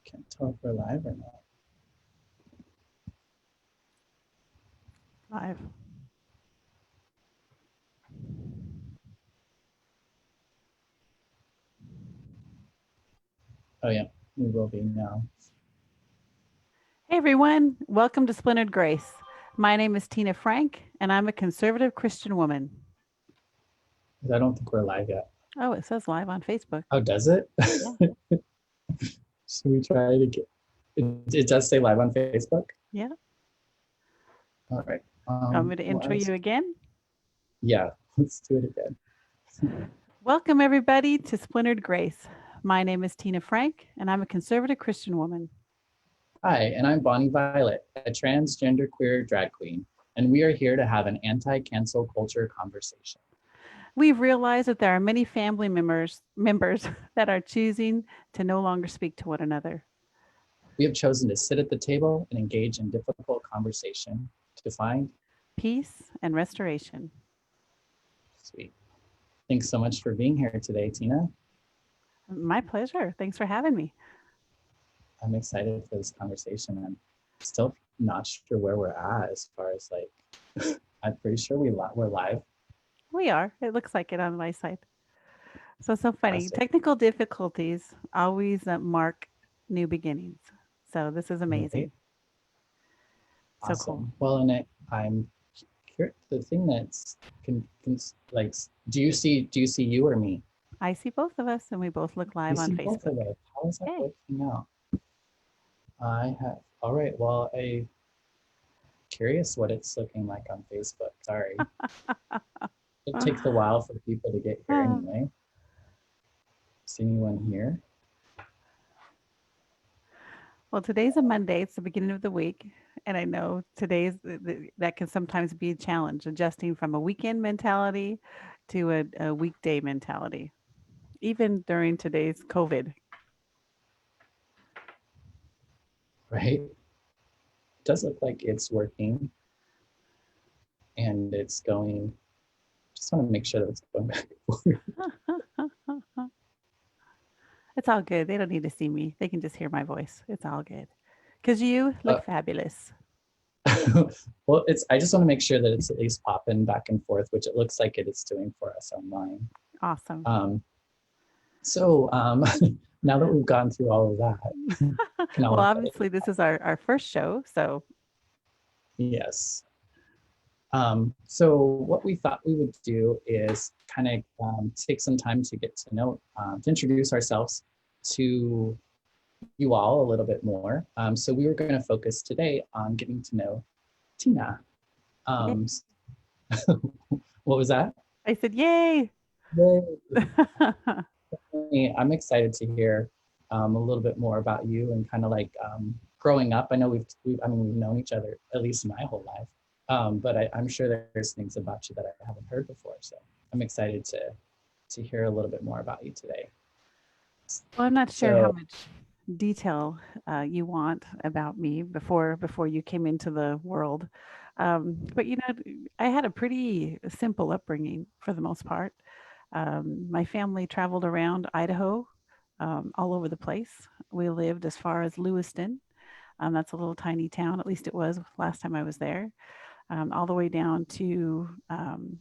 Can't tell if we're live or not. Live. Oh yeah, we will be now. Hey everyone, welcome to Splintered Grace. My name is Tina Frank, and I'm a conservative Christian woman. I don't think we're live yet. Oh, it says live on Facebook. Oh, does it? Yeah. Should we try to get? It does say live on Facebook. Yeah. All right. Want me to intro you again? Yeah, let's do it again. Welcome everybody to Splintered Grace. My name is Tina Frank, and I'm a conservative Christian woman. Hi, and I'm Bonnie Violet, a transgender queer drag queen, and we are here to have an anti-cancel culture conversation. We've realized that there are many family members that are choosing to no longer speak to one another. We have chosen to sit at the table and engage in difficult conversation to find peace and restoration. Sweet. Thanks so much for being here today, Tina. My pleasure. Thanks for having me. I'm excited for this conversation. I'm still not sure where we're at as far as like, I'm pretty sure we're live. We are. It looks like it on my side. So funny. Fantastic. Technical difficulties always mark new beginnings. So this is amazing. Right? So Awesome. cool. Well, and I'm here. The thing that's like, do you see you or me? I see both of us, and we both look live You on see Facebook. both of us. How is that Hey. working out? I have. All right. Well, I'm curious what it's looking like on Facebook. Sorry. It takes a while for people to get here anyway. Is anyone here? Well, today's a Monday. It's the beginning of the week. And I know that can sometimes be a challenge, adjusting from a weekend mentality to a weekday mentality, even during today's COVID. Right? It does look like it's working and it's going. Just want to make sure that it's going back and forth. It's all good. They don't need to see me. They can just hear my voice. It's all good. Because you look fabulous. Well, I just want to make sure that it's at least popping back and forth, which it looks like it is doing for us online. Awesome. So now that we've gone through all of that. Well, obviously this is our first show, so. Yes. So what we thought we would do is kind of take some time to get to know, to introduce ourselves to you all a little bit more. So we were going to focus today on getting to know Tina. What was that? I said, yay. Yay. I'm excited to hear a little bit more about you and kind of like growing up. I know we've known each other at least my whole life, but I'm sure there's things about you that I haven't heard before. So I'm excited to hear a little bit more about you today. Well, I'm not sure how much detail you want about me before you came into the world. But I had a pretty simple upbringing for the most part. My family traveled around Idaho, all over the place. We lived as far as Lewiston. That's a little tiny town, at least it was last time I was there. All the way down to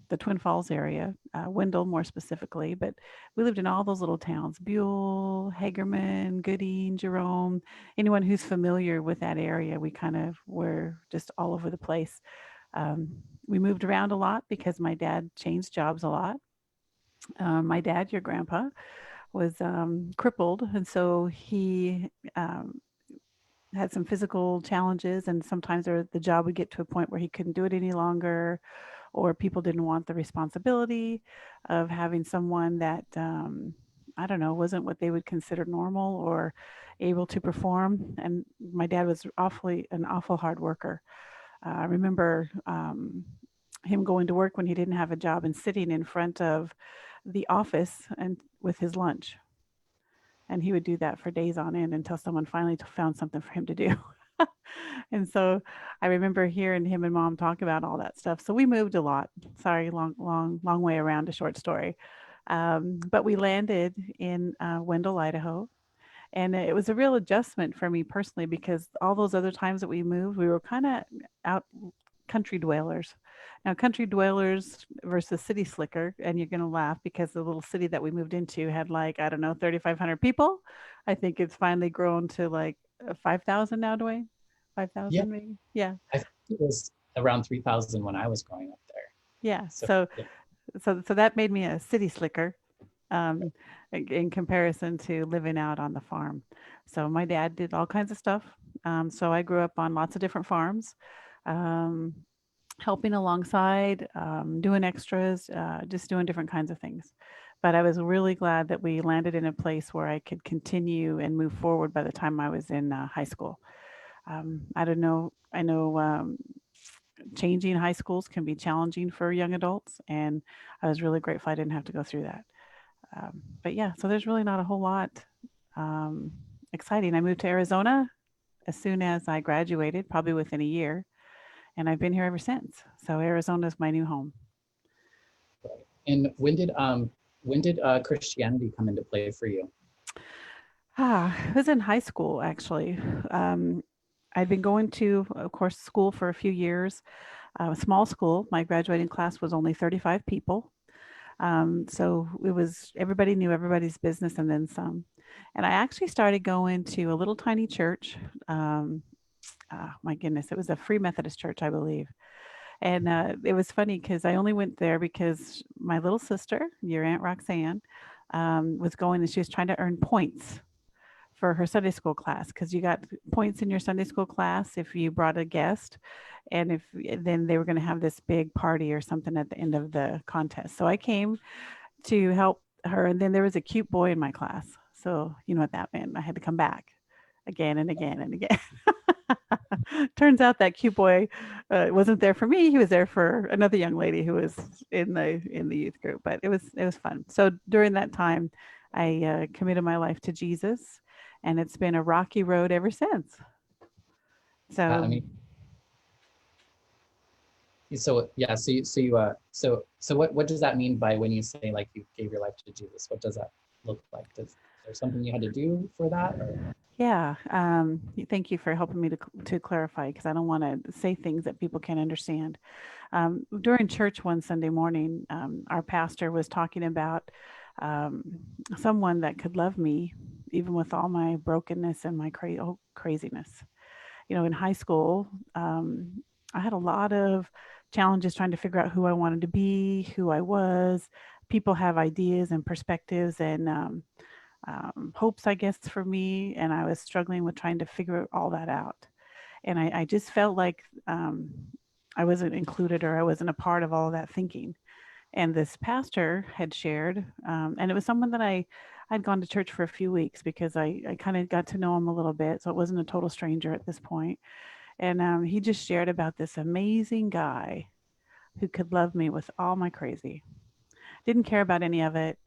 the Twin Falls area, Wendell more specifically. But we lived in all those little towns: Buell, Hagerman, Gooding, Jerome. Anyone who's familiar with that area, we kind of were just all over the place. We moved around a lot because my dad changed jobs a lot. My dad, your grandpa, was crippled, and so he had some physical challenges, and sometimes the job would get to a point where he couldn't do it any longer, or people didn't want the responsibility of having someone that I don't know, wasn't what they would consider normal or able to perform. And my dad was an awful hard worker. I remember him going to work when he didn't have a job and sitting in front of the office and with his lunch. And he would do that for days on end until someone finally found something for him to do. And so I remember hearing him and mom talk about all that stuff. So we moved a lot. Sorry, long way around a short story. But we landed in Wendell, Idaho. And it was a real adjustment for me personally because all those other times that we moved, we were kind of out country dwellers. Now, country dwellers versus city slicker, and you're going to laugh because the little city that we moved into had like, I don't know, 3,500 people. I think it's finally grown to like 5,000 now, Dwayne. Yeah, 5,000 maybe. Yeah. I think it was around 3,000 when I was growing up there. Yeah. So yeah, So that made me a city slicker um, in comparison to living out on the farm. So my dad did all kinds of stuff. So I grew up on lots of different farms, um, helping alongside, doing extras, just doing different kinds of things. But I was really glad that we landed in a place where I could continue and move forward by the time I was in high school. I don't know. I know changing high schools can be challenging for young adults, and I was really grateful I didn't have to go through that. But yeah, so there's really not a whole lot um, exciting. I moved to Arizona as soon as I graduated, probably within a year, and I've been here ever since. So Arizona is my new home. right. And when did Christianity come into play for you? I was in high school actually. Um, I'd been going to, of course, school for a few years. A small school. My graduating class was only 35 people. So it was everybody knew everybody's business and then some. And I actually started going to a little tiny church. Um, my goodness, it was a Free Methodist church, I believe. And it was funny because I only went there because my little sister, your Aunt Roxanne, was going and she was trying to earn points for her Sunday school class because you got points in your Sunday school class if you brought a guest. And if then they were going to have this big party or something at the end of the contest. So I came to help her. And then there was a cute boy in my class. So you know what that meant. I had to come back again and again and again. Turns out that cute boy wasn't there for me. He was there for another young lady who was in the youth group. But it was fun. So during that time, I committed my life to Jesus, and it's been a rocky road ever since. I So mean, so yeah, so what does that mean by when you say like you gave your life to Jesus? What does that look like? Is there something you had to do for that, or? yeah, thank you for helping me to clarify because I don't want to say things that people can't understand. During church one Sunday morning, our pastor was talking about um, someone that could love me even with all my brokenness and my craziness. You know, in high school, I had a lot of challenges trying to figure out who I wanted to be, who I was. People have ideas and perspectives and hopes, I guess, for me. And I was struggling with trying to figure all that out. And I just felt like I wasn't included or I wasn't a part of all of that thinking. And this pastor had shared, and it was someone that I'd gone to church for a few weeks because I kind of got to know him a little bit. So it wasn't a total stranger at this point. And he just shared about this amazing guy who could love me with all my crazy. Didn't care about any of it.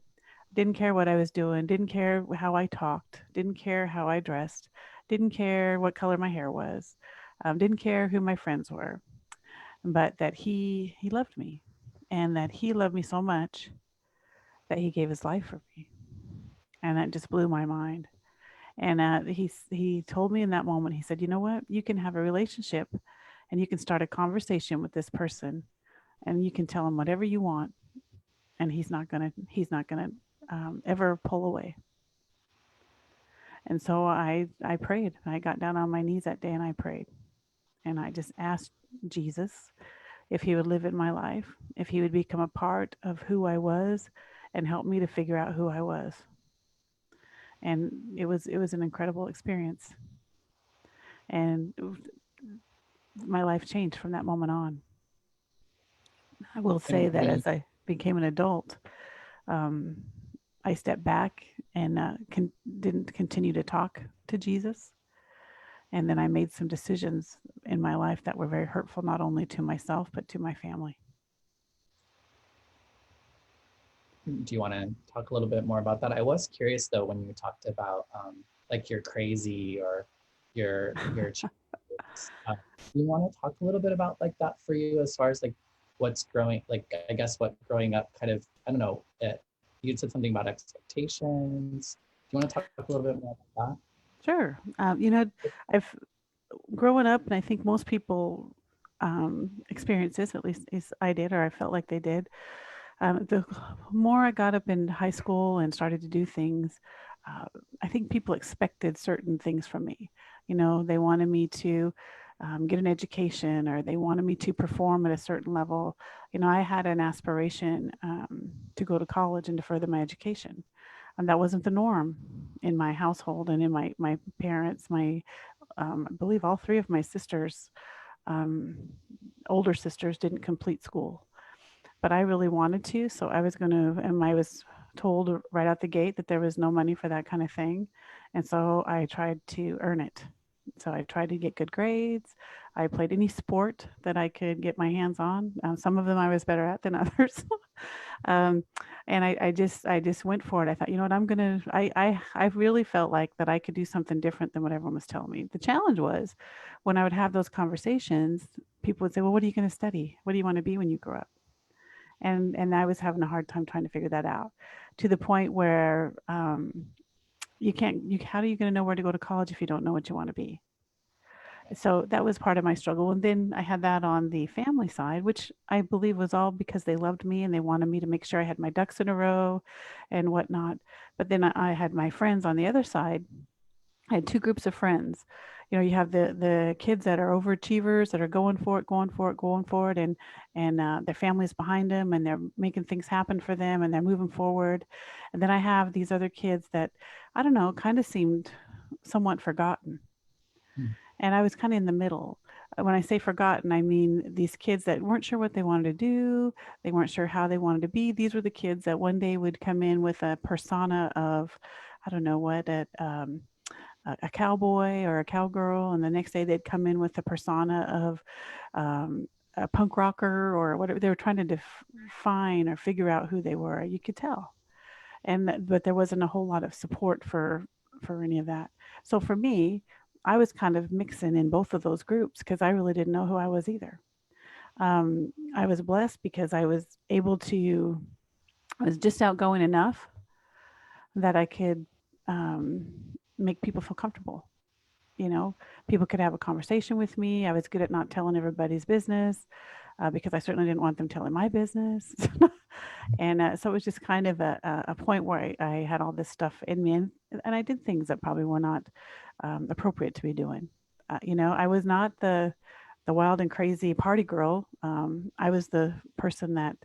Didn't care what I was doing. Didn't care how I talked. Didn't care how I dressed. Didn't care what color my hair was. Didn't care who my friends were. But that he loved me, and that he loved me so much that he gave his life for me, and that just blew my mind. And he told me in that moment, he said, "You know what? You can have a relationship, and you can start a conversation with this person, and you can tell him whatever you want, and he's not gonna ever pull away." And so I prayed. I got down on my knees that day and I prayed, and I just asked Jesus if he would live in my life, if he would become a part of who I was, and help me to figure out who I was. And it was an incredible experience, and my life changed from that moment on. I will say And that as I became an adult, um, I stepped back and didn't continue to talk to Jesus. And then I made some decisions in my life that were very hurtful, not only to myself, but to my family. do you want to talk a little bit more about that? I was curious though when you talked about like you're crazy or your challenges. Do you want to talk a little bit about like that for you as far as like what's growing like I guess what growing up kind of I don't know you said something about expectations. you want to talk a little bit more about Sure. I've growing up, and I think most people experience this, at least is I did, or I felt like they did. The more I got up in high school and started to do things, uh, I think people expected certain things from me. They wanted me to get an education, or they wanted me to perform at a certain level. I had an aspiration to go to college and to further my education. And that wasn't the norm in my household and in my parents, I believe all three of my sisters, um, older sisters, didn't complete school, but I really wanted to. So I was going to, and I was told right out the gate that there was no money for that kind of thing. And so I tried to earn it. So I tried to get good grades. I played any sport that I could get my hands on. Some of them I was better at than others. um, and I just went for it. I thought, you know what, I really felt like that I could do something different than what everyone was telling me. The challenge was when I would have those conversations, people would say, well, what are you going to study? What do you want to be when you grow up? And I was having a hard time trying to figure that out, to the point where you can't you how are you going to know where to go to college if you don't know what you want to be? So that was part of my struggle. And then I had that on the family side, which I believe was all because they loved me and they wanted me to make sure I had my ducks in a row and whatnot. But then I had my friends on the other side. I had two groups of friends. You have the kids that are overachievers that are going for it, going for it, going for it, and their families behind them, and they're making things happen for them, and they're moving forward. And then I have these other kids that, I don't know, kind of seemed somewhat forgotten, that? and I was kind of in the middle. When I say forgotten, I mean these kids that weren't sure what they wanted to do. They weren't sure how they wanted to be. These were the kids that one day would come in with a persona of, I don't know what, a cowboy or a cowgirl, and the next day they'd come in with the persona of a punk rocker or whatever. They were trying to define or figure out who they were. You could tell, but there wasn't a whole lot of support for any of that. So for me, I was kind of mixing in both of those groups because I really didn't know who I was either. I was blessed because I was able to. I was just outgoing enough that I could um, make people feel comfortable. You know, People could have a conversation with me. I was good at not telling everybody's business because I certainly didn't want them telling my business. And so it was just kind of a point where I had all this stuff in me, and I did things that probably were not appropriate to be doing. I was not the wild and crazy party girl. I was the person that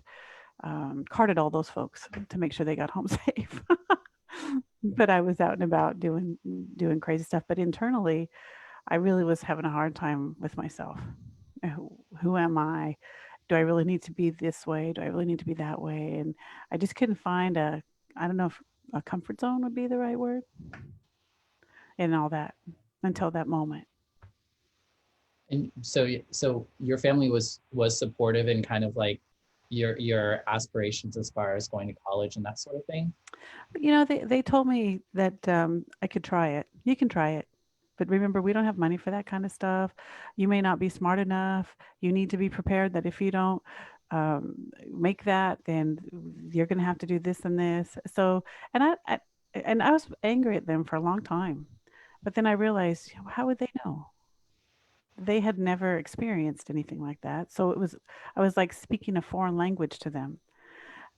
carted all those folks to make sure they got home safe. But I was out and about doing crazy stuff. But internally, I really was having a hard time with myself. Who am I? Do I really need to be this way? Do I really need to be that way? And I just couldn't find I don't know if a comfort zone would be the right word in all that until that moment. And so your family was supportive in kind of like your aspirations as far as going to college and that sort of thing. But, they told me that I could try it. You can try it. But remember, we don't have money for that kind of stuff. You may not be smart enough. You need to be prepared that if you don't make that, then you're going to have to do this and this. So, and I was angry at them for a long time. But then I realized, how would they know? They had never experienced anything like that. So I was like speaking a foreign language to them.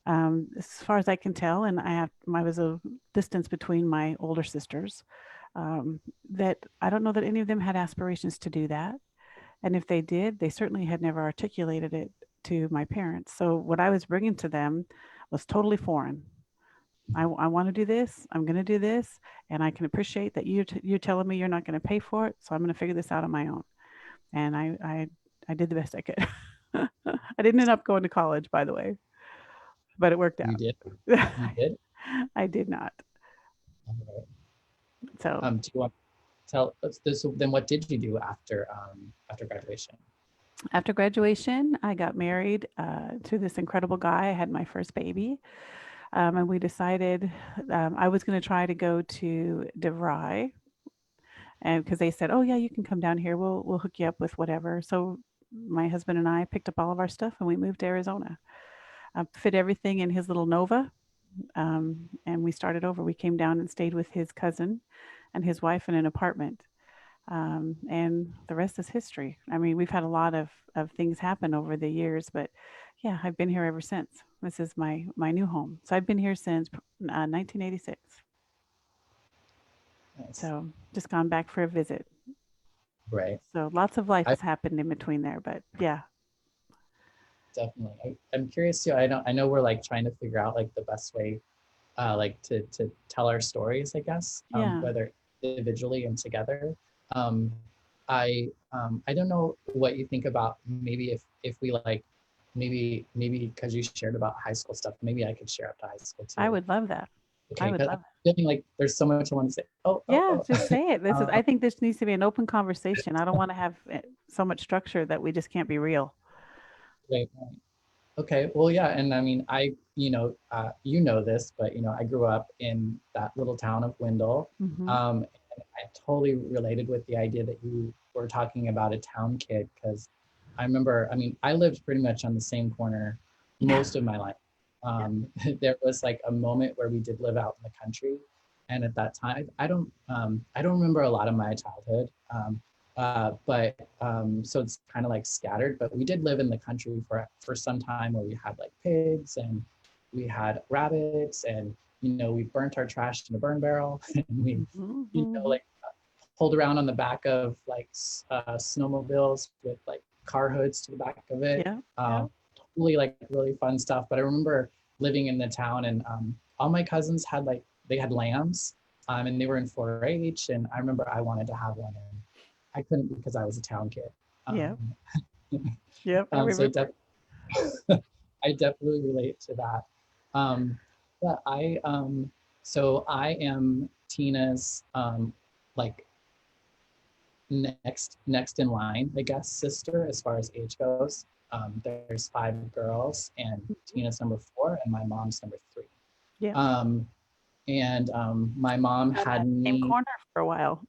As far as I can tell, and I was a distance between my older sisters. Um, that I don't know that any of them had aspirations to do that, and if they did, they certainly had never articulated it to my parents. So what I was bringing to them was totally foreign. I want to do this. I'm going to do this, and I can appreciate that you're telling me you're not going to pay for it. So I'm going to figure this out on my own. And I did the best I could. I didn't end up going to college, by the way, but it worked You out. did. You did. I did not. All right. So Do you want to tell us this? So then, what did you do after graduation? after graduation, I got married to this incredible guy. I had my first baby, and we decided I was going to try to go to DeVry, and because they said, "Oh yeah, you can come down here. We'll hook you up with whatever." So my husband and I picked up all of our stuff and we moved to Arizona. Fit everything in his little Nova, and we started over. We came down and stayed with his cousin and his wife in an apartment. And the rest is history. I mean, we've had a lot of things happen over the years, but yeah, I've been here ever since. This is my new home. So I've been here since 1986. Nice. So just gone back for a visit. Right. So lots of life I has happened in between there, but yeah, definitely. I'm curious too. I know we're like trying to figure out like the best way like to tell our stories, I guess, yeah, whether individually and together. Um, I don't know what you think about maybe if we like maybe because you shared about high school stuff, maybe I could share up to high school I too. would love that. I Okay, would because I'm love it. feeling like there's so much I want to say. Yeah, just say it. This is. Uh, I think this needs to be an open conversation. I don't want to have so much structure that we just can't be real. right, right. Okay, well, yeah, and I mean, you know this, but I grew up in that little town of Wendell, Hmm. and I totally related with the idea that you were talking about a town kid, because I remember, I mean, I lived pretty much on the same corner Yeah. most of my life. Yeah. There was like a moment where we did live out in the country, and at that time, I don't remember a lot of my childhood. But so it's kind of like scattered, but we did live in the country for some time where we had like pigs and we had rabbits, and we burnt our trash in a burn barrel and we Hmm. Hmm. like pulled around on the back of like snowmobiles with like car hoods to the back of it. Yeah. Yeah. Totally like really fun stuff. But I remember living in the town, and all my cousins had like they had lambs, and they were in 4-H, and I remember I wanted to have one, and I couldn't because I was a town kid. Yeah. Um, Yep. I so remember. I definitely relate to that. Um, yeah, so I am Tina's like next in line, I guess, sister as far as age goes. There's 5 girls, and Mhm. Tina's number 4, and my mom's number 3. Yeah. Um, and my mom On had that same me. corner for a while.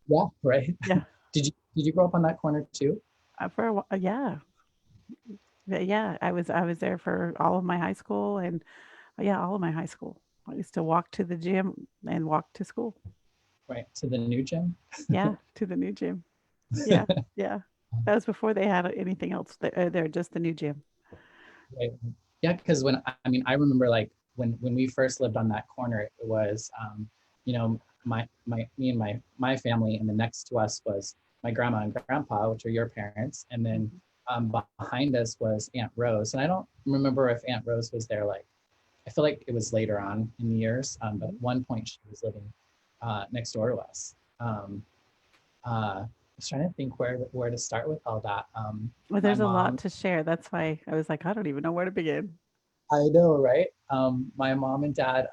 Yeah, right. Yeah. Did you grow up on that corner too? For a while. Yeah. Yeah. I was there for all of my high school and yeah, all of my high school. I used to walk to the gym and walk to school. Right, to the new gym. Yeah, to the new gym. Yeah. Yeah. That was before they had anything else there, just the new gym. Right. Yeah, because I mean, I remember like when we first lived on that corner, it was my me and my family, and the next to us was my grandma and grandpa, which are your parents, and then Mhm. behind us was Aunt Rose, and I don't remember if Aunt Rose was there. Like, I feel like it was later on in the years, but at Mhm. one point she was living next door to us. I was trying to think where to start with all that. Well, My there's a lot mom. to share. That's why I was like, I don't even know where to begin. I know, right? My mom and dad,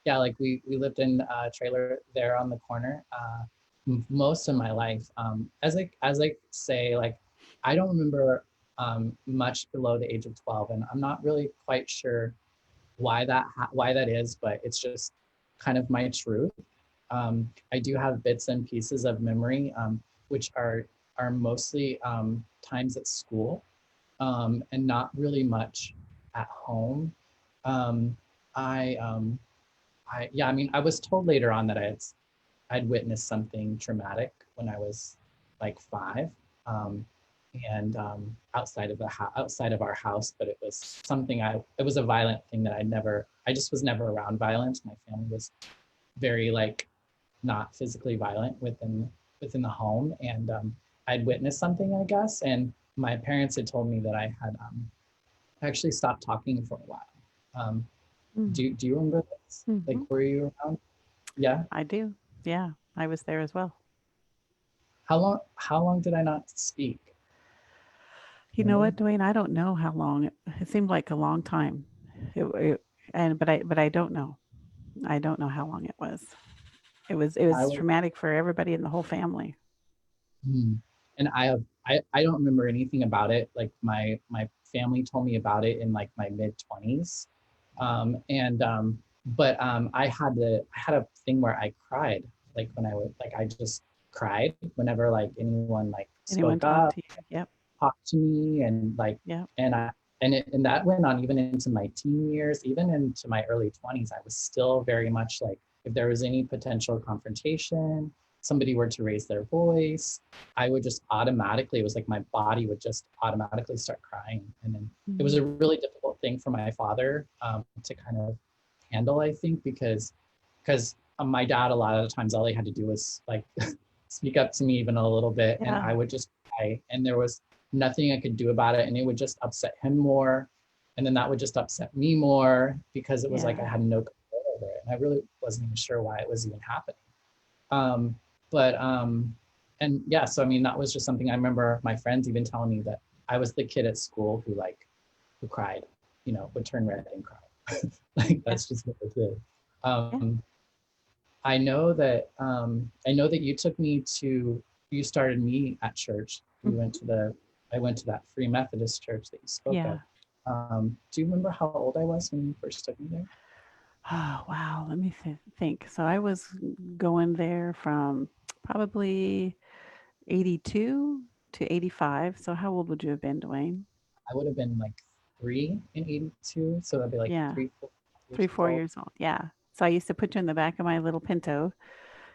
yeah, like we lived in a trailer there on the corner most of my life. As I say, like I don't remember much below the age of 12, and I'm not really quite sure why that is, but it's just kind of my truth. I do have bits and pieces of memory, which are mostly times at school, and not really much at home. Um, I, um, yeah, I mean, I was told later on that I'd witnessed something traumatic when I was like 5, um, and outside of our house, but it was something it was a violent thing that I just was never around violence. My family was very like not physically violent within the home, and I'd witnessed something, I guess, and my parents had told me that I had actually stopped talking for a while. Um, do you remember this? Like, Mm-hmm. were you around? Yeah. I do. Yeah, I was there as well. How long did I not speak? You know Remember? what, Dwayne? I don't know how long. It seemed like a long time. And but I don't know. I don't know how long it was. It was I was. traumatic for everybody in the whole family. Hmm. And I don't remember anything about it. Like my family told me about it in like my mid 20s, and but I had a thing where I cried, like when I would like I just cried whenever like anyone like Anyone spoke talk up, to you? Yep. talked to me, and like Yep. and and that went on even into my teen years, even into my early 20s. I was still very much like, if there was any potential confrontation, somebody were to raise their voice, I would just automatically, it was like my body would just automatically start crying. And then it was Mm. a really difficult thing for my father to kind of handle, I think, because my dad, a lot of the times, all he had to do was like speak up to me even a little bit, and Yeah. I would just cry, and there was nothing I could do about it, and it would just upset him more, and then that would just upset me more because it was like I Yeah. had no control over it, and I really wasn't even sure why it was even happening. Um, but and yeah, so I mean, that was just something I remember my friends even telling me, that I was the kid at school who cried, would turn red and cry. Like Yeah. that's just what I did. Yeah. I know that you started me at church. Mhm. I went to that Free Methodist church that you spoke of. Yeah. Do you remember how old I was when you first took me there? Oh, wow. Let me think. So I was going there from probably 82 to 85. So how old would you have been, Dwayne? I would have been like 3 in 82, so that'd be like Yeah. 3, 4 years 3, 4 years old. old. Yeah. So I used to put you in the back of my little Pinto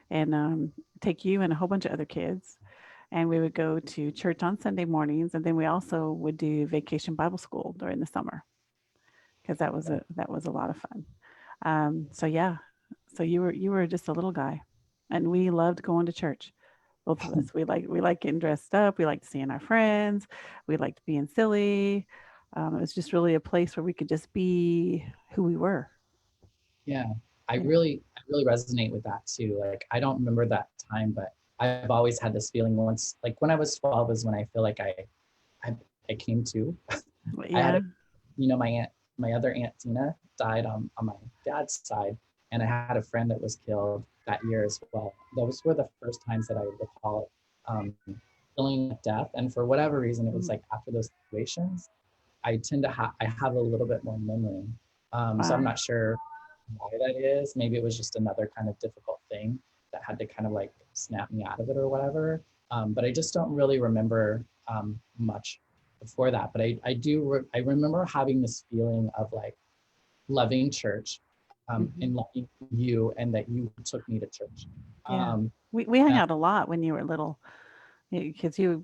and take you and a whole bunch of other kids. And we would go to church on Sunday mornings. And then we also would do vacation Bible school during the summer because that was a lot of fun. So yeah, so you were just a little guy, and we loved going to church. Both of us. We like getting dressed up. We liked seeing our friends. We liked being silly. It was just really a place where we could just be who we were. Yeah, I You know. really, I really resonate with that too. Like, I don't remember that time, but I've always had this feeling once, like when I was 12 is when I feel like I, I came to. I had, Yeah. my other aunt Tina died on my dad's side, and I had a friend that was killed that year as well. Those were the first times that I recall feeling death, and for whatever reason, it was Mm. like after those situations, I have a little bit more memory. So I'm Wow. not sure why that is. Maybe it was just another kind of difficult thing that had to kind of like snap me out of it or whatever. But I just don't really remember much before that. But I remember having this feeling of like loving church Hmm. and loving you, and that you took me to church. Yeah. Um, We hung and out a lot when you were little because you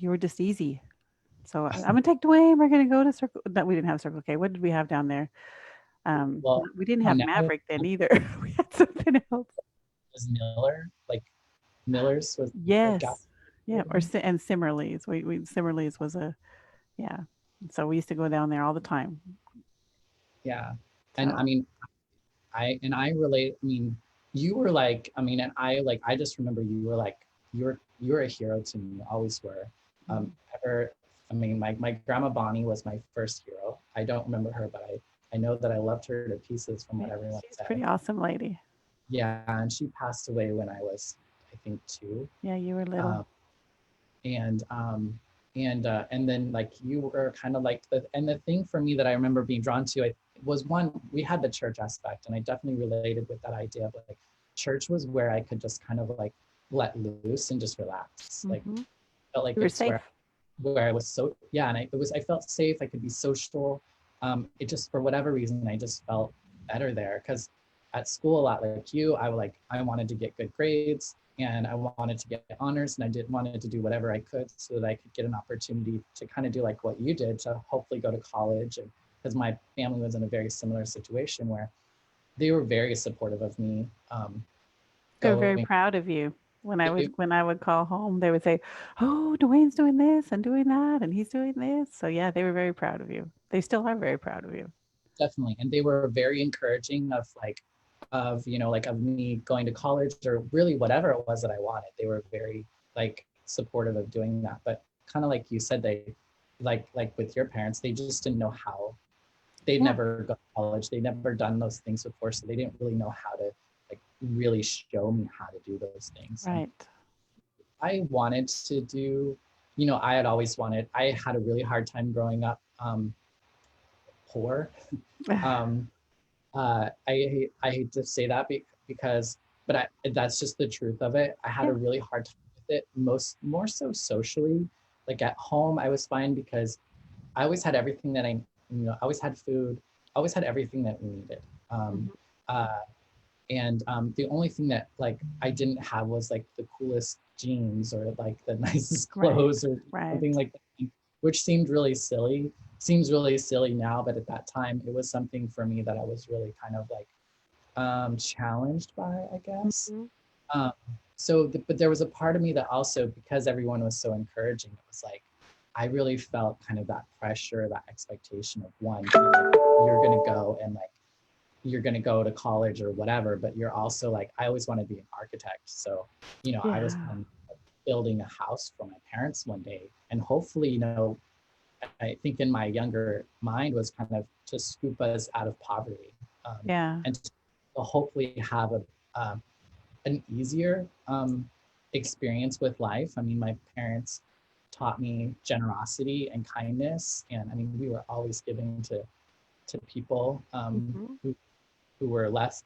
were just easy. So I'm gonna take Dwayne. We're gonna go to Circle. No, we didn't have Circle K. What did we have down there? well, We didn't oh, have now it Maverick then either. We had something else. was Miller, like Miller's was like gas. Yes. Yeah, and Simmerly's. Simmerly's was a yeah. So we used to go down there all the time. Yeah. And I So mean, I relate. I mean, you were like, I mean, and I just remember you were like, you're a hero to me, always were. mhm. Ever, I mean, my grandma Bonnie was my first hero. I don't remember her, but I know that I loved her to pieces from Yeah, what everyone she's a said. pretty awesome lady. Yeah, and she passed away when I was, I think, 2. Yeah, you were little. Um, and and then like you were kind of like the thing for me that I remember being drawn to, was one, we had the church aspect, and I definitely related with that idea of like church was where I could just kind of like let loose and just relax. Like Hmm. felt like You were it's safe. where I was so, yeah, and I felt safe. I could be social. It just, for whatever reason, I just felt better there, because at school, a lot like you, I wanted to get good grades, and I wanted to get honors, and I did wanted to do whatever I could so that I could get an opportunity to kind of do like what you did, to hopefully go to college. And because my family was in a very similar situation where they were very supportive of me They were very going. proud of you. When I They, would when I would call home, they would say, "Oh, Dwayne's doing this and doing that, and he's doing this." So yeah, they were very proud of you. They still are very proud of you. definitely, and they were very encouraging of like like of me going to college or really whatever it was that I wanted. They were very like supportive of doing that, but kind of like you said, they like with your parents, they just didn't know how. They'd Yeah, never gone to college, they'd never done those things before, so they didn't really know how to like really show me how to do those things. And right. I wanted to do, I had always wanted, I had a really hard time growing up poor. um, I hate to say that because, but that's just the truth of it. I had Yeah. a really hard time with it, more so socially. Like at home, I was fine because I always had everything that I always had food, always had everything that we needed. Mhm. Uh, and the only thing that like I didn't have was like the coolest jeans or like the nicest Right. clothes or Right. something like that, which seemed really silly. Seems really silly now, but at that time it was something for me that I was really kind of like challenged by, I guess. Mhm. Um, but there was a part of me that also, because everyone was so encouraging, it was like I really felt kind of that pressure, that expectation of one, you're gonna go and like you're going to go to college or whatever, but you're also like, I always want to be an architect. So, I was Yeah. planning building a house for my parents one day. And hopefully, I think in my younger mind was kind of to scoop us out of poverty, Yeah. and to hopefully have um, an easier experience with life. I mean, my parents taught me generosity and kindness. And I mean, we were always giving to people Mhm. who were less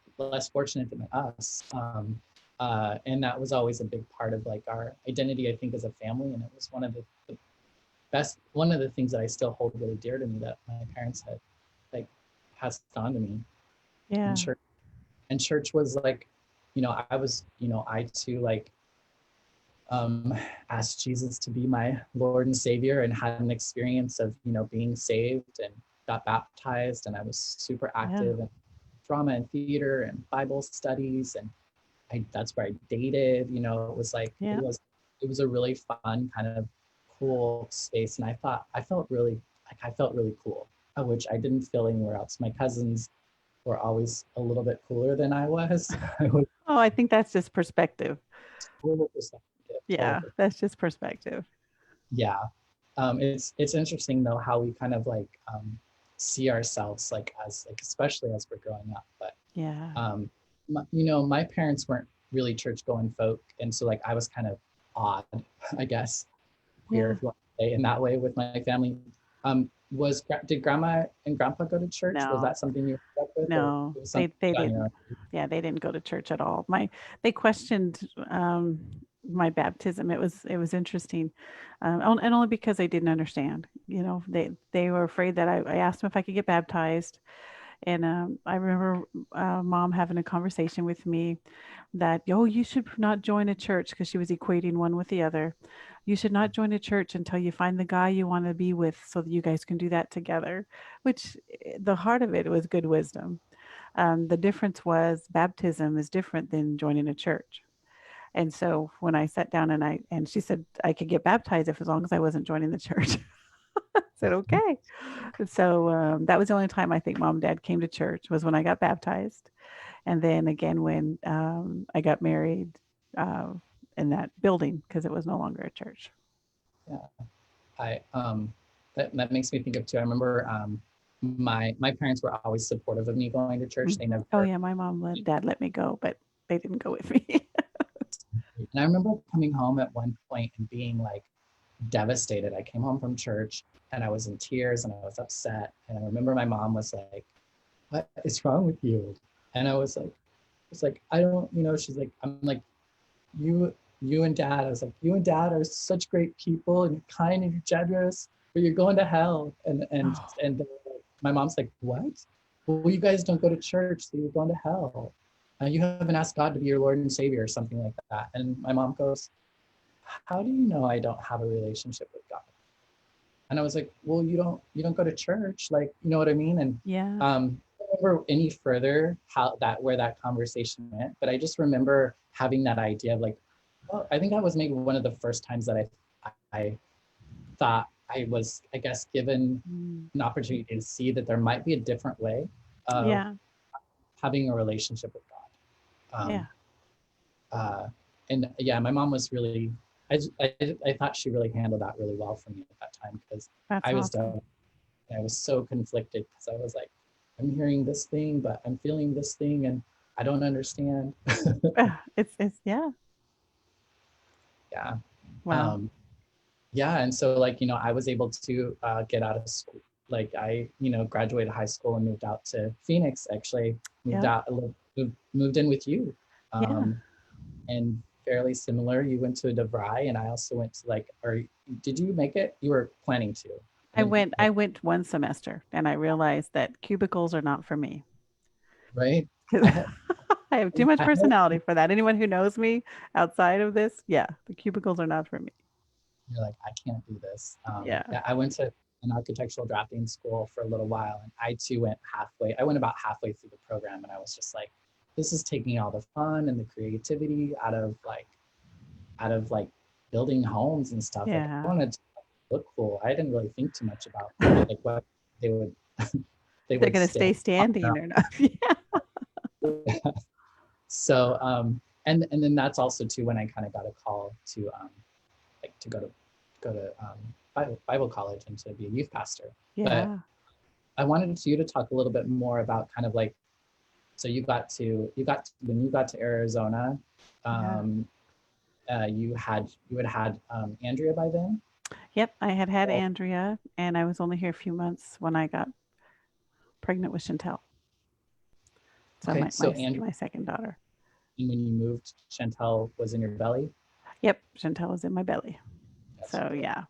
fortunate than us. And that was always a big part of like our identity, I think, as a family. And it was one of the things that I still hold really dear to me that my parents had like passed on to me. And Yeah. church was like, I was, I too like um, asked Jesus to be my Lord and Savior and had an experience of, being saved and got baptized. And I was super Yeah. active in drama and theater and Bible studies. And that's where I dated, it was like, Yeah. it was a really fun kind of cool space. And I felt really cool, which I didn't feel anywhere else. My cousins were always a little bit cooler than I was. I was Oh, I think that's just perspective. total perspective, Yeah, that's just perspective. yeah. It's interesting though how we kind of like see ourselves like as like especially as we're growing up. But Yeah. my parents weren't really church going folk, and so like I was kind of odd, I guess, queer Yeah. if you want to say in that way with my family. Did grandma and grandpa go to church? Was No. that something you were up with, or No. it was something They on your didn't. own? Yeah, they didn't go to church at all. They questioned my baptism. It was interesting. And only because they didn't understand. They were afraid that I asked them if I could get baptized. And I remember mom having a conversation with me that, oh, you should not join a church, because she was equating one with the other. You should not join a church until you find the guy you want to be with so that you guys can do that together, which the heart of it was good wisdom. The difference was baptism is different than joining a church. And so when I sat down and she said I could get baptized if as long as I wasn't joining the church. I said, okay. So that was the only time I think mom and dad came to church, was when I got baptized. And then again when I got married uh, in that building, because it was no longer a church. Yeah, I that makes me think of too. I remember my parents were always supportive of me going to church. They Mhm. Oh never. yeah, my mom and dad let me go, but they didn't go with me. And I remember coming home at one point and being like devastated. I came home from church and I was in tears and I was upset. And I remember my mom was like, "What is wrong with you?" And I was like, I don't, she's like, I'm like, you and dad. I was like, you and dad are such great people and you're kind and you're generous, but you're going to hell. Oh, And my mom's like, what? Well, you guys don't go to church, so you're going to hell. You haven't asked God to be your Lord and Savior or something like that. And my mom goes, how do you know I don't have a relationship with God? And I was like, well, you don't go to church, like, you know what I mean? And yeah, I don't remember any further where that conversation went, but I just remember having that idea of like, well, I think that was maybe one of the first times that I thought I was, I guess, given mm, an opportunity to see that there might be a different way of yeah, having a relationship with God. yeah. Uh, and yeah, my mom was really, I thought she really handled that really well for me at that time, because That's I was awesome. done. I was so conflicted because I was like, I'm hearing this thing, but I'm feeling this thing, and I don't understand. It's yeah. Yeah. Wow. Um, yeah. And so like, I was able to get out of school. Like graduated high school and moved out to Phoenix, actually moved Yep. out, moved in with you. Yeah. Um, and fairly similar. You went to a DeVry and I also went to like, or did you make it? You were planning to. I didn't, I went one semester and I realized that cubicles are not for me. right? 'Cause I had, I have too much I had, personality for that. Anyone who knows me outside of this, yeah, the cubicles are not for me. you're like, I can't do this. Yeah. Yeah, I went to an architectural drafting school for a little while, and I too went halfway. I went about halfway through the program, and I was just like, this is taking all the fun and the creativity out of like building homes and stuff. Like I Yeah. wanted to look cool. I didn't really think too much about like what they would they They're would going to stand stay standing or not. Yeah. on. So and then that's also too when I kind of got a call to like to go to Bible college and to be a youth pastor. But Yeah. I wanted you to talk a little bit more about kind of like so you got to, when you got to Arizona, Yeah. um, you had had Andrea by then. Yep. I had had Oh, Andrea and I was only here a few months when I got pregnant with Chantel. So okay, so Andrea, my second daughter. when you moved, Chantel was in your belly. Yep. Chantel was in my belly. That's So cool. yeah.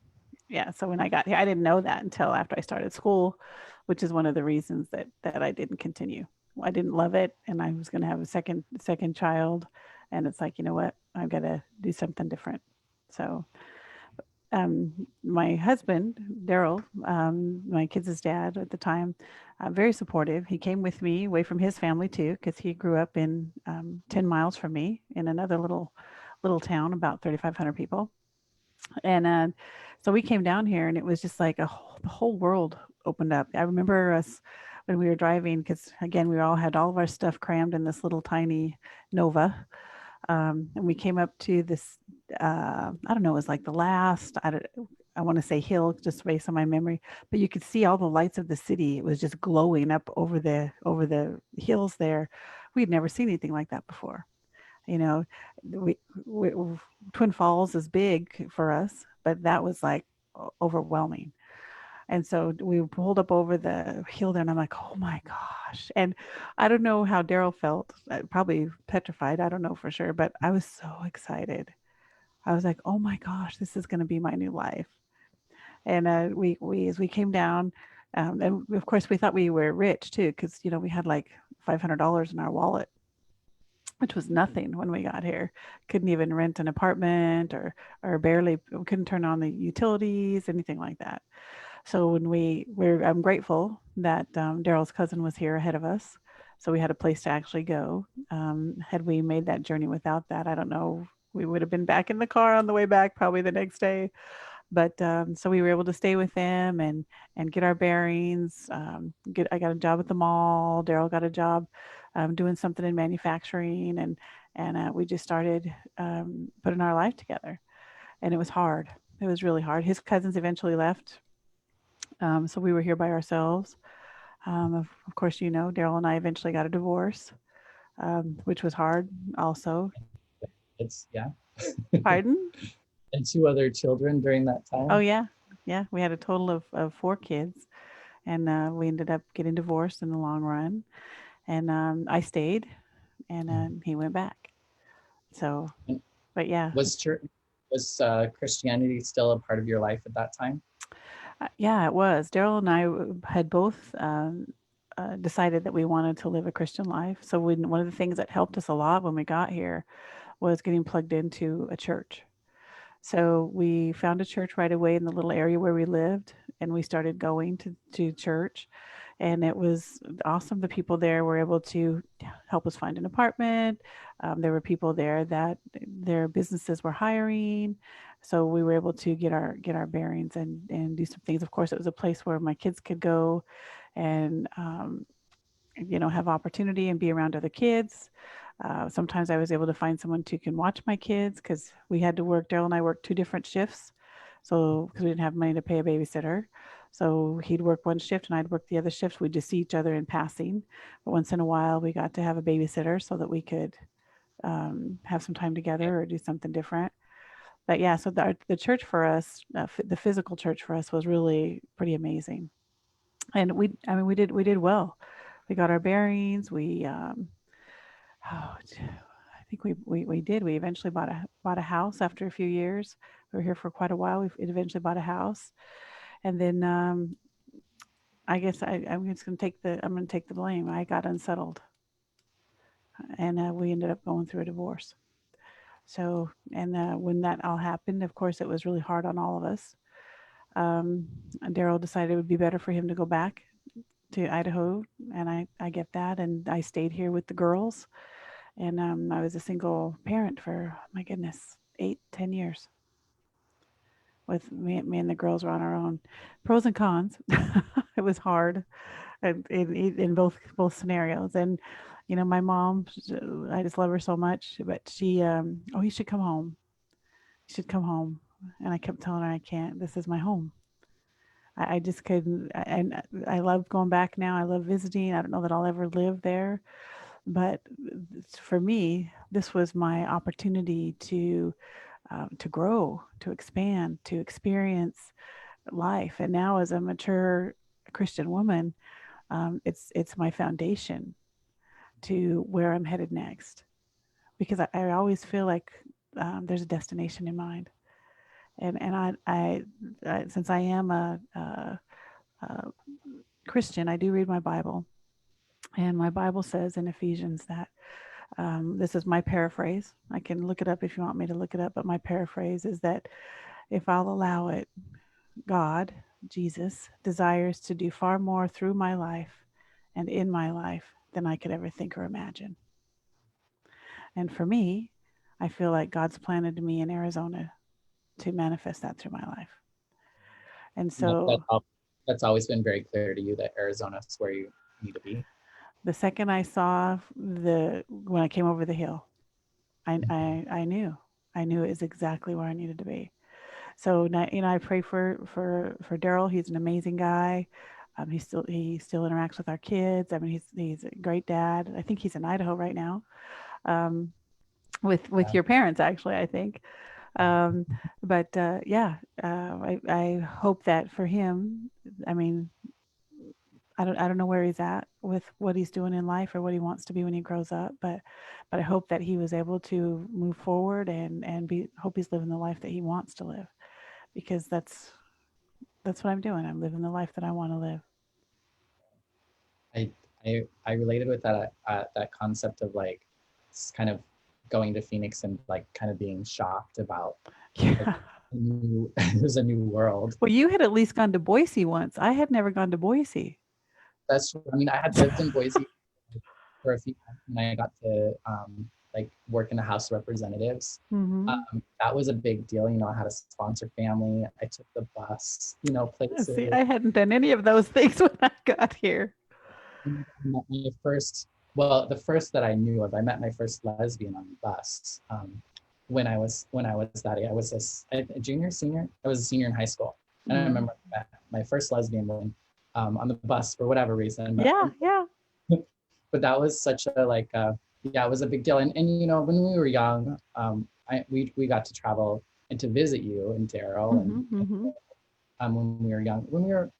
Yeah. So when I got here, I didn't know that until after I started school, which is one of the reasons that I didn't continue. I didn't love it, and I was going to have a second child, and it's like, you know what, I've got to do something different. So my husband Daryl, my kids' dad at the time, very supportive. He came with me away from his family too, because he grew up in 10 miles from me in another little town, about 3,500 people. And so we came down here, and it was just like the whole world opened up. I remember us when we were driving, because again, we all had all of our stuff crammed in this little tiny Nova. And we came up to this, I don't know, it was like the last, I want to say hill, just based on my memory, but you could see all the lights of the city. It was just glowing up over the hills there. We'd never seen anything like that before. You know, we Twin Falls is big for us, but that was like overwhelming. And so we pulled up over the hill there, and I'm like, oh my gosh. And I don't know how Daryl felt, probably petrified. I don't know for sure, but I was so excited. I was like, oh my gosh, this is going to be my new life. And as we came down, and of course, we thought we were rich too, because, we had like $500 in our wallet, which was nothing when we got here. Couldn't even rent an apartment, or barely couldn't turn on the utilities, anything like that. So when I'm grateful that Daryl's cousin was here ahead of us, so we had a place to actually go. Had we made that journey without that, I don't know. We would have been back in the car on the way back, probably the next day. But so we were able to stay with them and get our bearings. I got a job at the mall. Daryl got a job doing something in manufacturing, and we just started putting our life together. And it was hard. It was really hard. His cousins eventually left, so we were here by ourselves. Of course, Daryl and I eventually got a divorce, which was hard also. It's yeah, Pardon? and two other children during that Oh, time. yeah. Yeah. We had a total of four kids, and we ended up getting divorced in the long run. And I stayed, and he went back. So, And but yeah, was church was Christianity still a part of your life at that time? yeah, it was. Daryl and I had both decided that we wanted to live a Christian life. So one of the things that helped us a lot when we got here was getting plugged into a church. So we found a church right away in the little area where we lived, and we started going to church. And it was awesome. The people there were able to help us find an apartment. There were people there that their businesses were hiring, so we were able to get our bearings and do some things. Of course, it was a place where my kids could go and have opportunity and be around other kids. Sometimes I was able to find someone who can watch my kids, because we had to work. Daryl and I worked two different shifts, so because we didn't have money to pay a babysitter. So he'd work one shift and I'd work the other shift. We'd just see each other in passing, but once in a while we got to have a babysitter so that we could have some time together or do something different. But yeah, so the church for us, the physical church for us, was really pretty amazing. And I mean, we did well. We got our bearings. Oh, I think we did. We eventually bought a house after a few years. We were here for quite a while. We eventually bought a house, And then I guess I'm just going to take the blame. I got unsettled, and we ended up going through a divorce. So, and when that all happened, of course, it was really hard on all of us. Um, Daryl decided it would be better for him to go back to Idaho, and I get that. And I stayed here with the girls, and I was a single parent for, my goodness, 8, 10 years. With me and the girls were on our own. Pros and cons. It was hard in both scenarios. And my mom, I just love her so much, but she, oh, you should come home. You should come home. And I kept telling her I can't. This is my home. I just couldn't. And I love going back now. I love visiting. I don't know that I'll ever live there, but for me, this was my opportunity to grow, to expand, to experience life. And now, as a mature Christian woman, it's my foundation to where I'm headed next. Because I always feel like there's a destination in mind. And I since I am a Christian, I do read my Bible, and my Bible says in Ephesians that this is my paraphrase. I can look it up if you want me to look it up, but my paraphrase is that if I'll allow it, God, Jesus, desires to do far more through my life and in my life than I could ever think or imagine. And for me, I feel like God's planted me in Arizona to manifest that through my life. And so That's always been very clear to you that Arizona is where you need to be. the second I saw when I came over the hill, I knew. I knew it was exactly where I needed to be. So I pray for Daryl. He's an amazing guy. He still interacts with our kids. I mean, he's a great dad. I think he's in Idaho right now, um, with your parents actually. I think, um, but yeah, I hope that for him. I mean, I don't know where he's at with what he's doing in life or what he wants to be when he grows up, but I hope that he was able to move forward and hope he's living the life that he wants to live, because that's what I'm doing. I'm living the life that I want to live. I I related with that concept of like kind of going to Phoenix and like kind of being shocked about like Yeah. there's a new world. Well, you had at least gone to Boise once. I had never gone to Boise. That's I mean I had lived in Boise for a few times when I got to like work in the House of Representatives. Mm-hmm. That was a big deal. You know, I had a sponsor family. I took the bus, you know, See, places. I hadn't done any of those things when I got here. My first, well, the first that I knew of, I met my first lesbian on the bus. When I was that age, I was a junior, senior. I was a senior in high school, and I Mm. remember I met my first lesbian woman on the bus for whatever reason. Yeah, yeah. But that was such a like, yeah, it was a big deal. And you know, when we were young, we got to travel and to visit you and Daryl Mm-hmm, mm-hmm. when we were young, when we were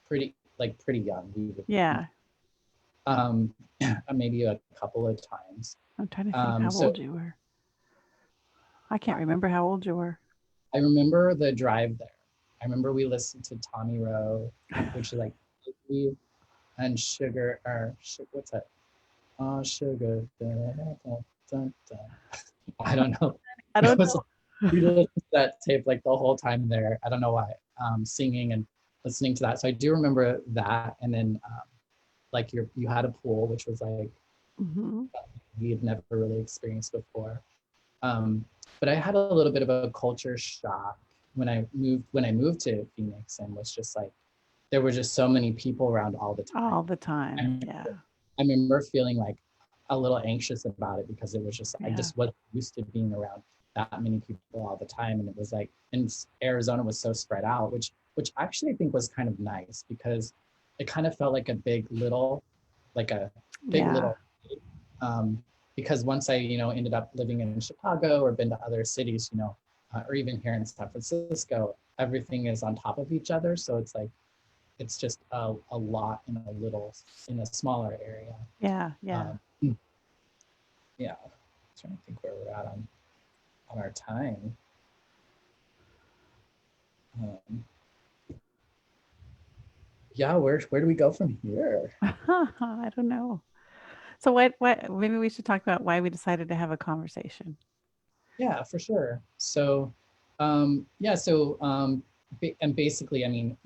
pretty young, we would Yeah. um, maybe a couple of times. I'm trying to think how So old you were. I can't remember how old you were. I remember the drive there. I remember we listened to Tommy Rowe, which is like and Sugar or what's that? Oh, Sugar. Dun, dun, dun, dun. I don't know. I It don't was know. we listened to that tape like the whole time there. I don't know why. Singing and listening to that. So I do remember that. And then like you had a pool, which was like Mm-hmm. we had never really experienced before. Um, but I had a little bit of a culture shock when I moved to Phoenix and was just like there were just so many people around all the time. All the time. I Yeah. I remember feeling like a little anxious about it because it was just I Yeah. just wasn't used to being around that many people all the time, and it was like and Arizona was so spread out, which actually I think was kind of nice because it kind of felt like a big little like a big Yeah. little um, because once I, you know, ended up living in Chicago or been to other cities, you know, or even here in San Francisco, everything is on top of each other. So it's like, it's just a lot in a smaller area. Yeah. Yeah. Um, yeah, I'm trying to think where we're at on our time. Um, yeah, where do we go from here? I don't know. So what maybe we should talk about why we decided to have a conversation. Yeah, for sure. So, yeah, so, and basically, I mean,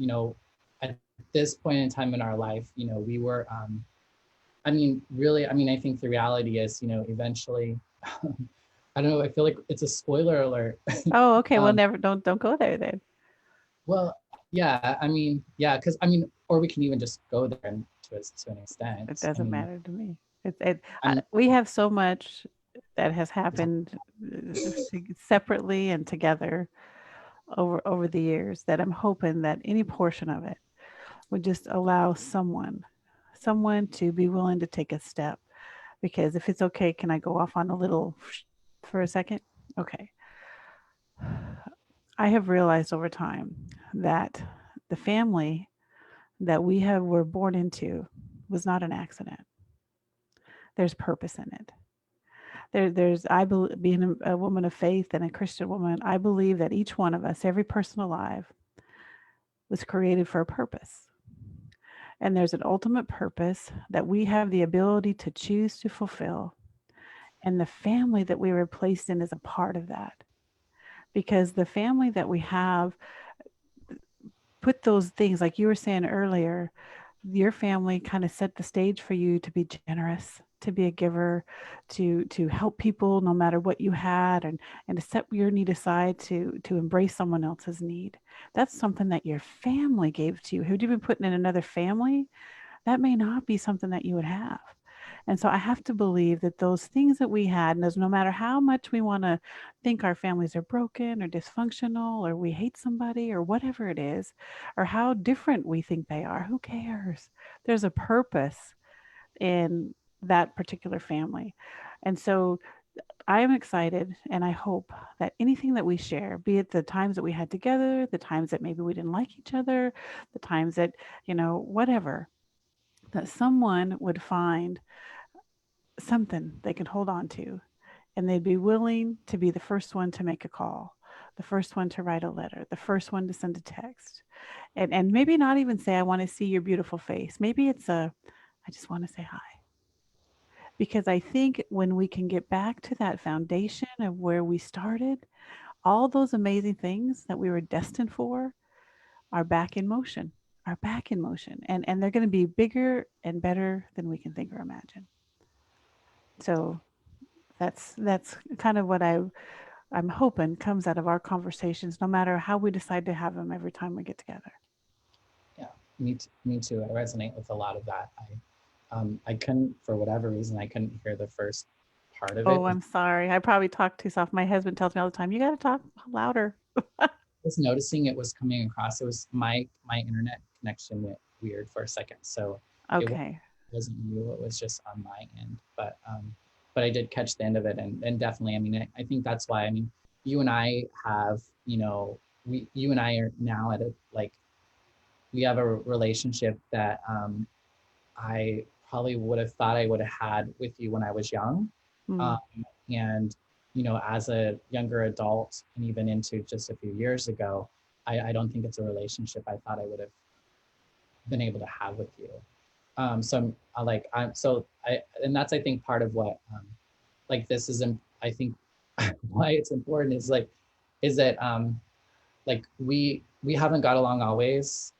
at this point in time in our life, we were, I mean, really, I mean, I think the reality is, eventually, I don't know, I feel like it's a spoiler alert. Oh, okay. Well, um, never don't go there then. well, yeah, I mean, yeah, because I mean, or we can even just go there and to an It extent. I doesn't mean, matter to me. I mean, We have so much that has yeah, happened separately and together over the years that I'm hoping that any portion of it would just allow someone to be willing to take a step. Because if it's okay, can I go off on a little for a second? Okay. I have realized over time that the family that were born into was not an accident. There's purpose in it. There's I believe being a woman of faith and a Christian woman, I believe that each one of us, every person alive, was created for a purpose. And there's an ultimate purpose that we have the ability to choose to fulfill. And the family that we were placed in is a part of that. Because the family that we have put those things, like you were saying earlier, your family kind of set the stage for you to be generous, to be a giver, to help people no matter what you had, and to set your need aside to embrace someone else's need. That's something that your family gave to you. Had you been put in another family, that may not be something that you would have. And so I have to believe that those things that we had, and no matter how much we want to think our families are broken or dysfunctional or we hate somebody or whatever it is, or how different we think they are, who cares? There's a purpose in that particular family. And so I am excited and I hope that anything that we share, be it the times that we had together, the times that maybe we didn't like each other, the times that, whatever, that someone would find something they can hold on to and they'd be willing to be the first one to make a call, the first one to write a letter, the first one to send a text. And maybe not even say, I want to see your beautiful face. Maybe it's I just want to say hi. Because I think when we can get back to that foundation of where we started, all those amazing things that we were destined for are back in motion, are back in motion. And they're going to be bigger and better than we can think or imagine. So that's kind of what I'm hoping comes out of our conversations, no matter how we decide to have them every time we get together. yeah, me too. I resonate with a lot of that. I couldn't, for whatever reason, I couldn't hear the first part of it. Oh, I'm sorry. I probably talk too soft. My husband tells me all the time, you got to talk louder. Was noticing it was coming across. It was my internet connection went weird for a second, so it Okay. wasn't you. It was just on my end. But I did catch the end of it, and definitely, I mean, I think that's why. I mean, you and I have, you and I are now at a like we have a relationship that I probably would have thought I would have had with you when I was young. Hmm. Um, and, as a younger adult and even into just a few years ago, I don't think it's a relationship I thought I would have been able to have with you. So and that's, I think, part of what, like, this is, I think, why it's important is that, like, we haven't got along always.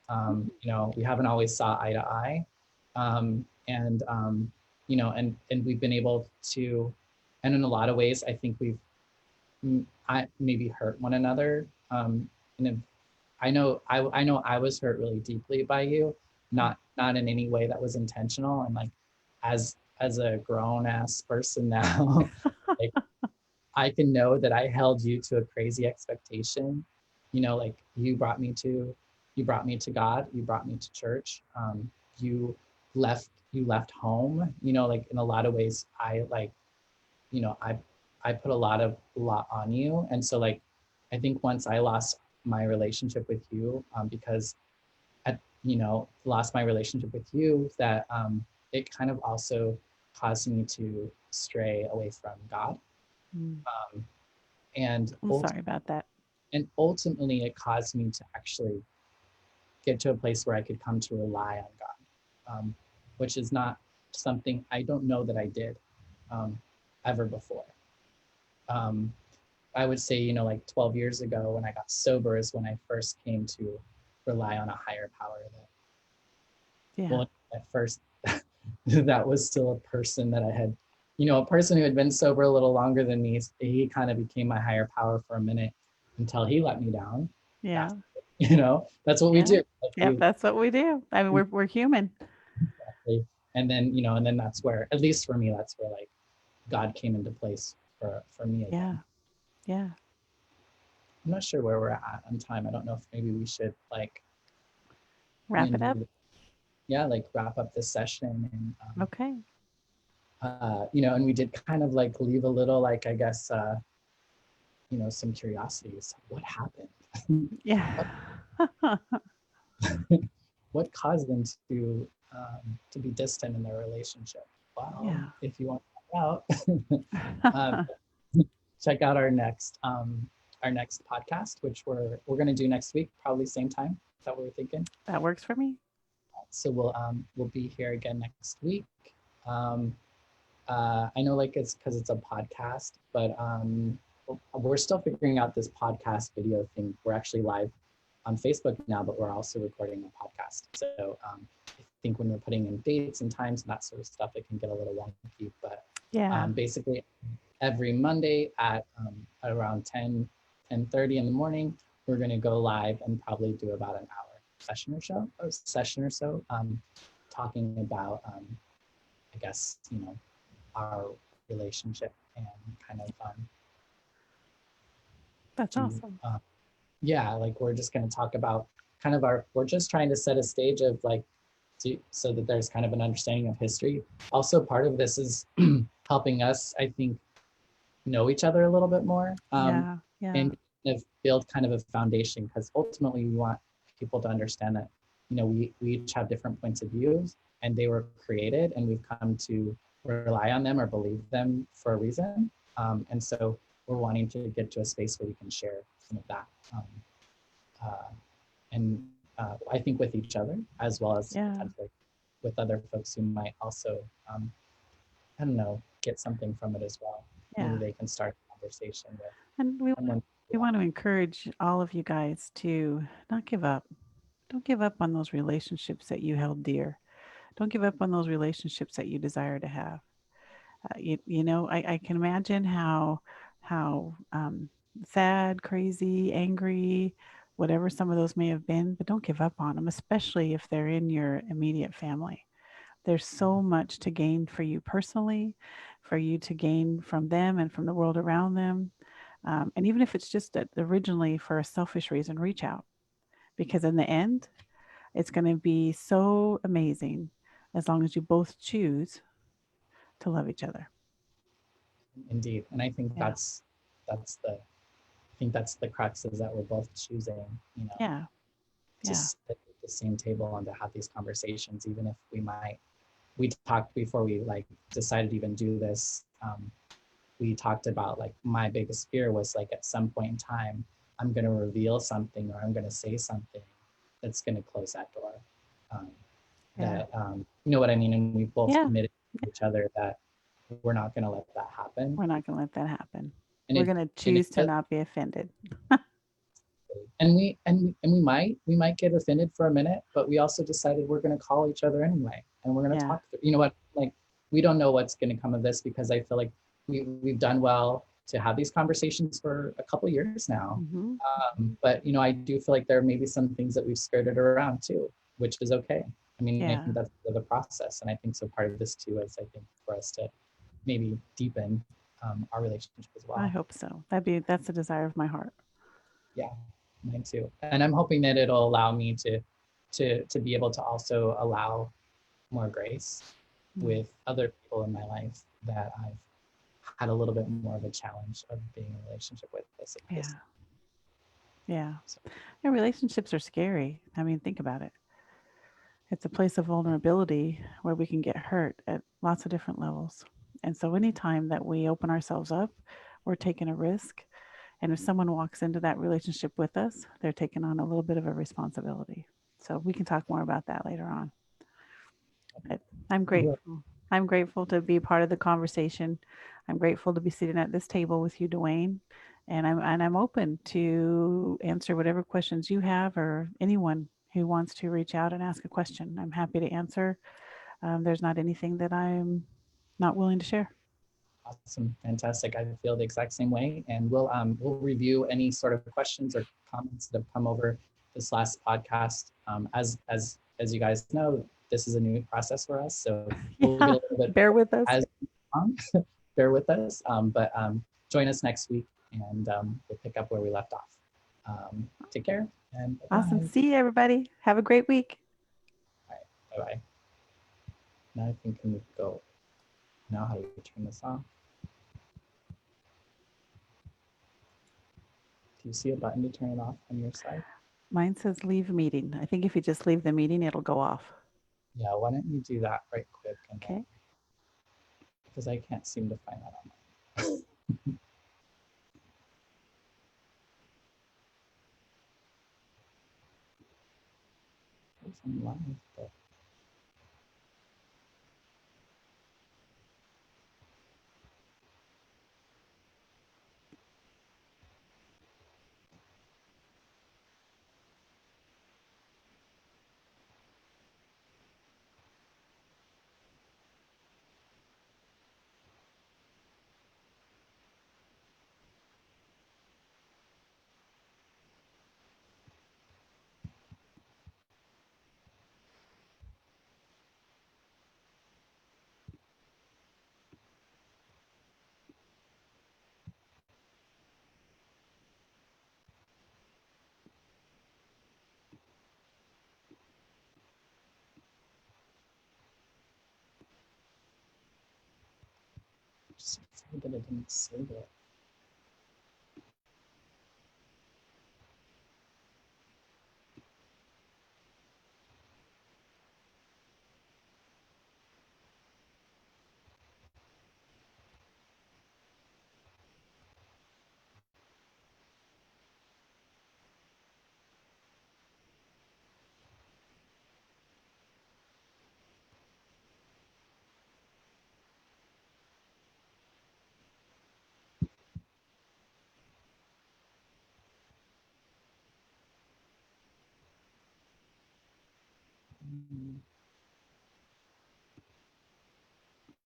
We haven't always saw eye to eye, and and we've been able to, and in a lot of ways, I think we've I maybe hurt one another. And I know I was hurt really deeply by you, not in any way that was intentional. And like, as a grown ass person now, like, I can know that I held you to a crazy expectation. Like, you brought me to God, you brought me to church. You left home. Like, in a lot of ways, I like, I put a lot on you. And so, like, I think once I lost my relationship with you, because lost my relationship with you, that it kind of also caused me to stray away from God. Hmm. Um, and I'm sorry about that. ultimately it caused me to actually get to a place where I could come to rely on God, which is not something I don't know that I did ever before. I would say, you know, like 12 years ago when I got sober is when I first came to rely on a higher power that, Yeah. well, at first that was still a person that I had, you know, a person who had been sober a little longer than me. He kind of became my higher power for a minute until he let me down. Yeah. You know, that's what we Yeah. do. Like Yep. That's what we do. I mean, we're human. exactly. And then, you know, and then that's where, at least for me, that's where like God came into place for me Yeah. again. Yeah. I'm not sure where we're at on time. I don't know if maybe we should like Wrap it up. end, yeah, like wrap up this session and Okay. you know, and we did kind of like leave a little like I guess you know, some curiosities. What happened? Yeah. What caused them to be distant in their relationship? Well, Yeah. if you want to find out, check out our next podcast, which we're going to do next week, probably same time. Is that what we're thinking? That works for me. So we'll be here again next week. Um, I know like it's because it's a podcast, but we're still figuring out this podcast video thing. We're actually live on Facebook now, but we're also recording a podcast. So I think when we're putting in dates and times and that sort of stuff, it can get a little wonky. But Yeah. basically, every Monday at around 10:30 in the morning, we're going to go live and probably do about an hour session or so, talking about, I guess, you know, our relationship and kind of That's awesome. yeah, like we're just going to talk about kind of we're just trying to set a stage of like, so that there's kind of an understanding of history. Also, part of this is helping us, I think, know each other a little bit more, Yeah. Yeah. and kind of build kind of a foundation, because ultimately we want people to understand that, you know, we each have different points of views and they were created and we've come to rely on them or believe them for a reason. And so we're wanting to get to a space where we can share some of that. Uh, and I think with each other, as well as Yeah. potentially with other folks who might also, I don't know, get something from it as well. Yeah. Maybe they can start a conversation with And someone. we want to encourage all of you guys to not give up. Don't give up on those relationships that you held dear. Don't give up on those relationships that you desire to have. You know, I can imagine how sad, crazy, angry, whatever some of those may have been, but don't give up on them, especially if they're in your immediate family. There's so much to gain for you personally, for you to gain from them and from the world around them. And even if it's just that originally for a selfish reason, reach out, because in the end, it's going to be so amazing as long as you both choose to love each other. Indeed, and I think Yeah. that's the crux, is that we're both choosing, you know, Yeah. to Yeah. sit at the same table and to have these conversations, even if we talked before we like decided to even do this. We talked about like my biggest fear was like at some point in time I'm going to reveal something or I'm going to say something that's going to close that door. Um, Yeah. that you know what I mean, and we both Yeah. committed to each other that we're not going to let that happen. We're not going to let that happen. And We're it going to and it choose to does, not be offended. we might get offended for a minute, but we also decided we're going to call each other anyway, and we're going to Yeah. talk through, you know what, like we don't know what's going to come of this, because I feel like we've done well to have these conversations for a couple years now. Hmm. But you know, I do feel like there may be some things that we've skirted around too, which is okay. I mean, I Yeah. think that's the process, and I think so part of this too is, I think, for us to maybe deepen our relationship as I well. hope so. That's the desire of my heart. Yeah, mine too. And I'm hoping that it'll allow me to be able to also allow more grace Mm. with other people in my life that I've had a little bit more of a challenge of being in a relationship with this. Yeah. Yeah. So, Yeah. Relationships are scary. I mean, think about it. It's a place of vulnerability where we can get hurt at lots of different levels. And so, anytime that we open ourselves up, we're taking a risk. And if someone walks into that relationship with us, they're taking on a little bit of a responsibility. So we can talk more about that later on. But I'm We will. grateful. I'm grateful to be part of the conversation. I'm grateful to be sitting at this table with you, Dwayne. And I'm open to answer whatever questions you have or anyone who wants to reach out and ask a question. I'm happy to answer. There's not anything that I'm not willing to share. Awesome, fantastic. I feel the exact same way, and we'll review any sort of questions or comments that have come over this last podcast. As you guys know, this is a new process for us, so we'll get Yeah, a little bit bear with us. as bear with us. But join us next week, and we'll pick up where we left off. Take care, and bye Awesome. bye. See you, everybody. Have a great week. Bye bye. Now I think can we go. Now how do we turn this off? Do you see a button to turn it off on your side? Mine says leave meeting. I think if you just leave the meeting, it'll go off. Yeah, why don't you do that right quick? And Okay. because I can't seem to find that on mine. I'm live, but I'm just afraid that it didn't save it.